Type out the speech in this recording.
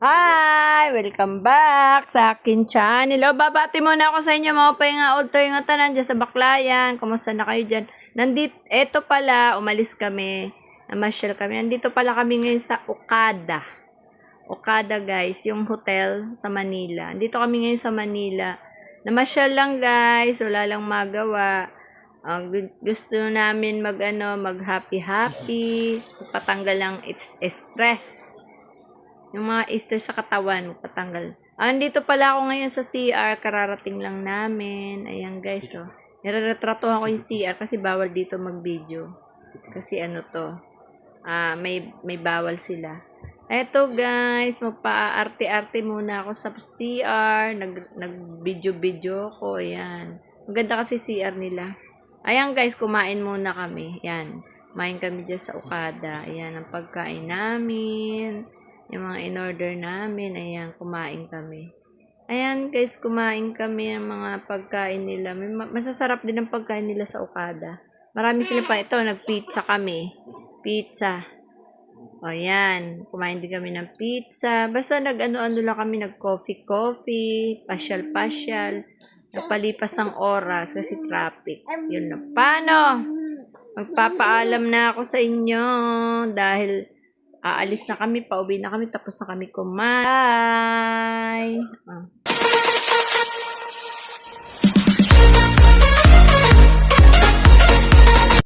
Hi! Welcome back sa akin channel. Babati muna ako sa inyo mga pahinga old to yung tanan dyan sa Baclayan. Kumusta na kayo dyan? Eto pala, umalis kami. Namasyal kami. Nandito pala kami ngayon sa Okada. Okada guys, yung hotel sa Manila. Nandito kami ngayon sa Manila. Namasyal lang guys, wala lang magawa. Gusto namin mag happy, patanggal ng stress. Yung mga stress sa katawan, patanggal. Andito pala ako ngayon sa CR, kararating lang namin. Ayan guys, oh. Nireretratuhan ko yung CR kasi bawal dito mag-video. Kasi ano to, may bawal sila. Eto guys, magpa-arte-arte muna ako sa CR. Nag-video-video ko, ayan. Maganda kasi CR nila. Ayan guys, kumain muna kami. Ayan, kumain kami dyan sa Okada. Ayan, ang pagkain namin. Yung mga in-order namin, ayan, kumain kami. Ayan guys, kumain kami ng mga pagkain nila. Masasarap din ang pagkain nila sa Okada. Marami sila pa. Ito, nag-pizza kami. Pizza. O yan, kumain din kami ng pizza. Basta nag-ano-ano lang kami, nag-coffee, pasyal-pasyal. Nagpalipas ang oras kasi traffic. Yun na. Paano? Magpapaalam na ako sa inyo dahil aalis na kami, pauwi na kami, tapos na kami kumain.